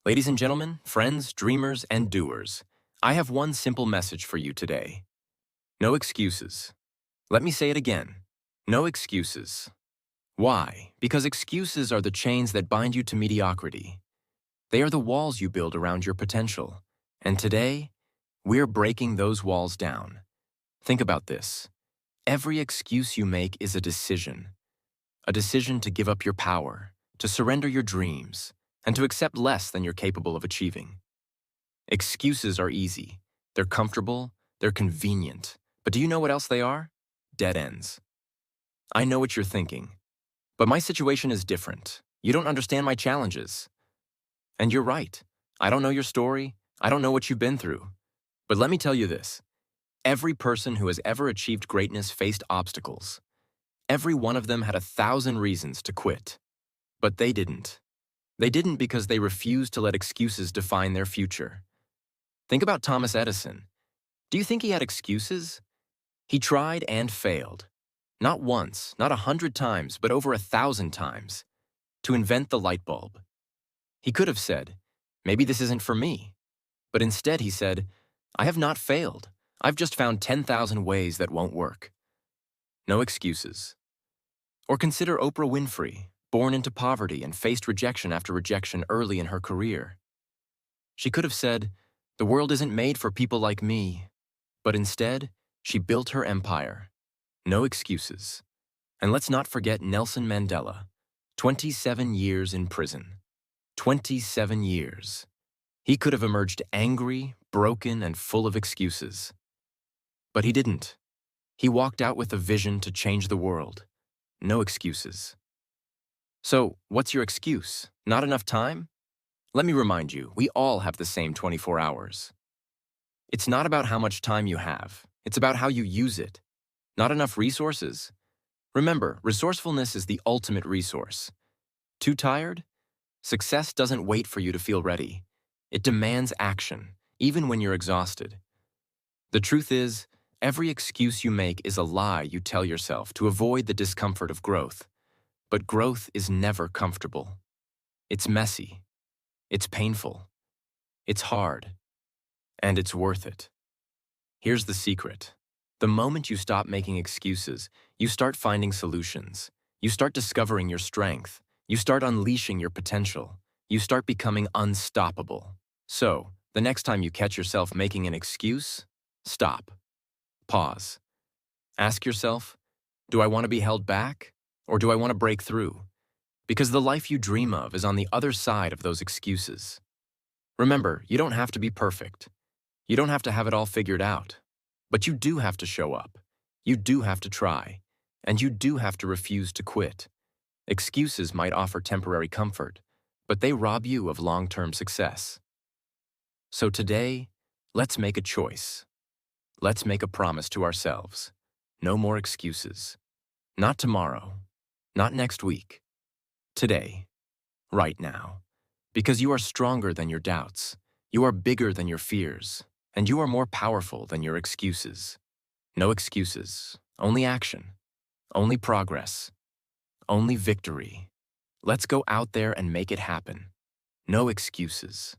Ladies and gentlemen, friends, dreamers, and doers, I have one simple message for you today. No excuses. Let me say it again. No excuses. Why? Because excuses are the chains that bind you to mediocrity. They are the walls you build around your potential. And today, we're breaking those walls down. Think about this. Every excuse you make is a decision. A decision to give up your power, to surrender your dreams, and to accept less than you're capable of achieving. Excuses are easy. They're comfortable, they're convenient. But do you know what else they are? Dead ends. I know what you're thinking. But my situation is different. You don't understand my challenges. And you're right. I don't know your story. I don't know what you've been through. But let me tell you this. Every person who has ever achieved greatness faced obstacles. Every one of them had 1,000 reasons to quit. But they didn't. They didn't because they refused to let excuses define their future. Think about Thomas Edison. Do you think he had excuses? He tried and failed. Not once, not 100 times, but over 1,000 times, to invent the light bulb. He could have said, maybe this isn't for me. But instead he said, I have not failed. I've just found 10,000 ways that won't work. No excuses. Or consider Oprah Winfrey, born into poverty and faced rejection after rejection early in her career. She could have said, the world isn't made for people like me. But instead, she built her empire. No excuses. And let's not forget Nelson Mandela. 27 years in prison. 27 years. He could have emerged angry, broken, and full of excuses. But he didn't. He walked out with a vision to change the world. No excuses. So, what's your excuse? Not enough time? Let me remind you, we all have the same 24 hours. It's not about how much time you have. It's about how you use it. Not enough resources? Remember, resourcefulness is the ultimate resource. Too tired? Success doesn't wait for you to feel ready. It demands action, even when you're exhausted. The truth is, every excuse you make is a lie you tell yourself to avoid the discomfort of growth. But growth is never comfortable. It's messy. It's painful. It's hard. And it's worth it. Here's the secret. The moment you stop making excuses, you start finding solutions. You start discovering your strength. You start unleashing your potential. You start becoming unstoppable. So, the next time you catch yourself making an excuse, stop. Pause. Ask yourself, do I want to be held back? Or do I want to break through? Because the life you dream of is on the other side of those excuses. Remember, you don't have to be perfect. You don't have to have it all figured out. But you do have to show up. You do have to try. And you do have to refuse to quit. Excuses might offer temporary comfort, but they rob you of long-term success. So today, let's make a choice. Let's make a promise to ourselves. No more excuses. Not tomorrow. Not next week. Today. Right now. Because you are stronger than your doubts. You are bigger than your fears. And you are more powerful than your excuses. No excuses. Only action. Only progress. Only victory. Let's go out there and make it happen. No excuses.